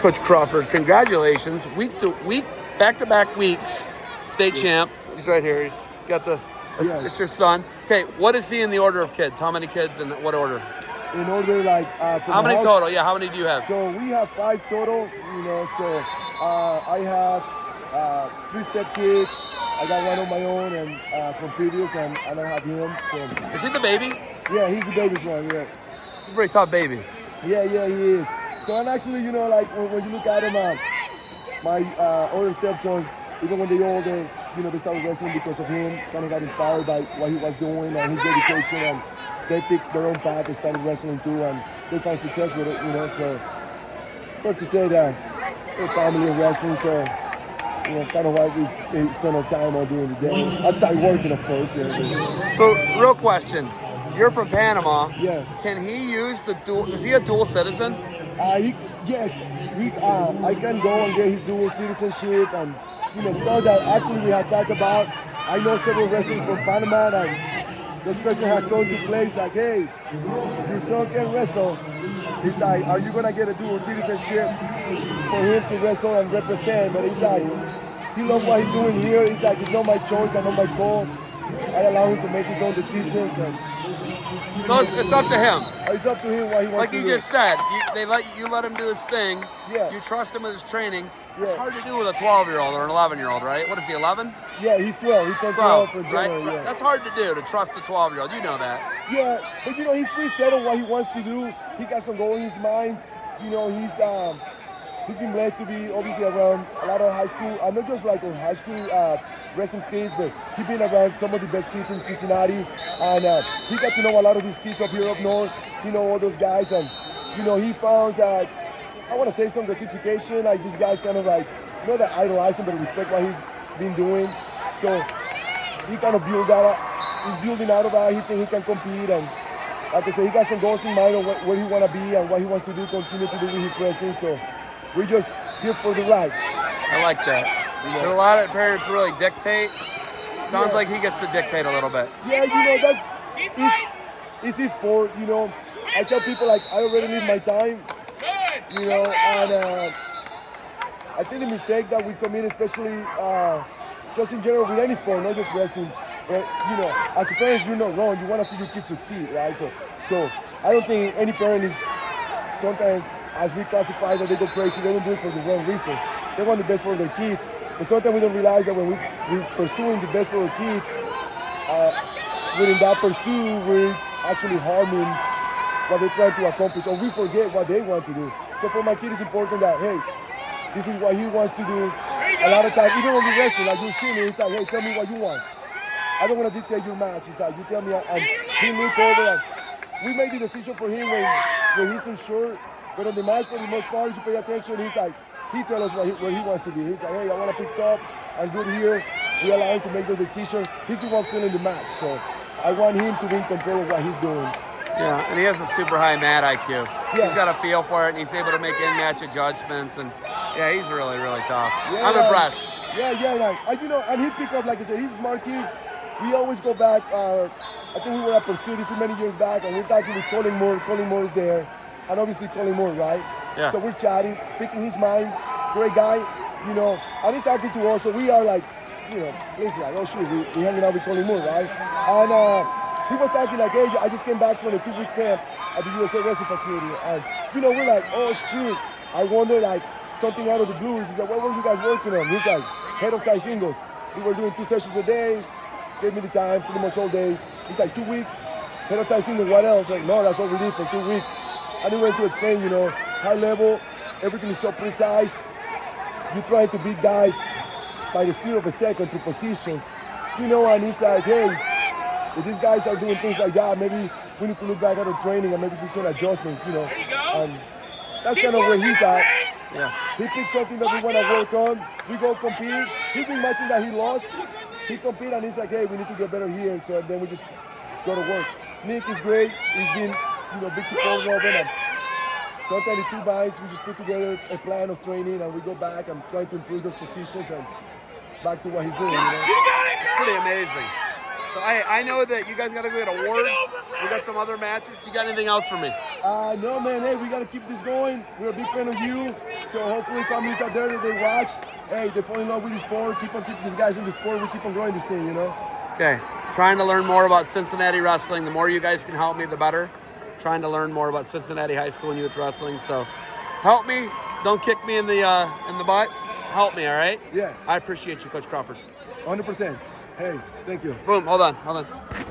Coach Crawford, congratulations. Week, back-to-back weeks, state champ. He's right here. He's got the, it's your son. Okay, what is he in the order of kids? How many kids and what order? In order, like, how many total? Yeah, how many do you have? So we have 5 total, so I have 3 step kids. I got one on my own and from previous, and I have him. So is he the baby? Yeah, he's the baby's one, yeah. He's a pretty tough baby. Yeah, he is. So, and actually, like, when you look at him, my older stepsons, even when they're older, they started wrestling because of him, kind of got inspired by what he was doing and his dedication, and they picked their own path. They started wrestling too, and they found success with it, so good to say that we're family in wrestling, so kind of why we spend our time on during the day. Outside working, of course. Yeah. So, real question. You're from Panama. Yeah. Can he use the dual? Is he a dual citizen? Yes. I can go and get his dual citizenship and stuff that actually we had talked about. I know several wrestlers from Panama, and this question had come to place like, hey, your son can wrestle. He's like, are you gonna get a dual citizenship for him to wrestle and represent? But he's like, he loves what he's doing here. He's like, it's not my choice, I know my call. I allow him to make his own decisions. So it's up to him. It's up to him what he wants like to do. Like you just said, you let him do his thing. Yeah. You trust him with his training. Yeah. It's hard to do with a 12-year-old or an 11-year-old, right? What is he, 11? Yeah, he's 12. He turned 12 for January, right? Yeah. That's hard to do, to trust a 12-year-old. You know that. Yeah, but he's pretty set on what he wants to do. He got some goal in his mind. He's been blessed to be obviously around a lot of high school, not just like on high school wrestling kids, but he's been around some of the best kids in Cincinnati, and he got to know a lot of these kids up here up north. All those guys, and he found I want to say some gratification. Like these guys, kind of like that idolize him, but respect what he's been doing. So he kind of build that. He's building out of that. He think he can compete, and like I said, he got some goals in mind of where he want to be and what he wants to do, continue to do with his wrestling. So we're just here for the ride. I like that. A lot of parents really dictate. Sounds like he gets to dictate a little bit. Yeah, it's his sport. I tell people like I already live my time. And I think the mistake that we commit, especially just in general with any sport, not just wrestling. But as a parent, you're not wrong. You want to see your kids succeed, right? So I don't think any parent is sometimes, as we classify that they go crazy, they don't do it for the wrong reason. They want the best for their kids. But sometimes we don't realize that when we're pursuing the best for our kids, within that pursuit, we're actually harming what they're trying to accomplish, or we forget what they want to do. So for my kid, it's important that, hey, this is what he wants to do. A lot of times, even when we wrestle, like you see me, it's like, hey, tell me what you want. I don't want to dictate your match. It's like, you tell me, and he looked over, and we made the decision for him when he's unsure. But on the match, for the most part, you pay attention, he's like, he tells us where he wants to be. He's like, hey, I want to pick top. I'm good here. We allow him to make the decision. He's the one feeling the match. So I want him to be in control of what he's doing. Yeah, and he has a super high mat IQ. Yeah. He's got a feel for it, and he's able to make in-match adjustments. And yeah, he's really, really tough. Yeah, I'm impressed. Yeah. And he picked up, like I said, he's a smart kid. We always go back. I think we were at Pursuit. This is many years back, and we're talking with Colin Moore. Colin Moore is there. And obviously Colin Moore, right? Yeah. So we're chatting, picking his mind. Great guy, and he's talking to us. So we are like, listen, like, oh shoot, we're hanging out with Colin Moore, right? And he was talking like, hey, I just came back from a 2-week camp at the USA Wrestling facility. And, we're like, oh shoot. I wonder, like, something out of the blue. He said, what were you guys working on? He's like, head of size singles. We were doing 2 sessions a day. Gave me the time, pretty much all day. He's like, 2 weeks, head of size singles, what else? Like, no, that's what we did for 2 weeks. And he went to explain, high level, everything is so precise. You're trying to beat guys by the speed of a second through positions. And he's like, hey, if these guys are doing things like that, maybe we need to look back at our training and maybe do some adjustment, And that's kind of where he's at. Yeah. He picked something that we want to work on. We go compete. He's been matching that he lost. He compete and he's like, hey, we need to get better here. So then we just go to work. Nick is great. He's been, big support of him. Sometimes the 2 guys, we just put together a plan of training and we go back and try to improve those positions and back to what he's doing. Pretty amazing. So I know that you guys got to go get awards We got some other matches. You got anything else for me? No, man. Hey, we got to keep this going. We're a big fan of you. So hopefully families out there that they watch, hey, they fall in love with the sport. Keep these guys in the sport. We keep on growing this thing, you know? Okay. Trying to learn more about Cincinnati wrestling. The more you guys can help me, the better. Trying to learn more about Cincinnati high school and youth wrestling. So help me. Don't kick me in the butt. Help me, all right? Yeah. I appreciate you, Coach Crawford. 100%. Hey, thank you. Boom. Hold on.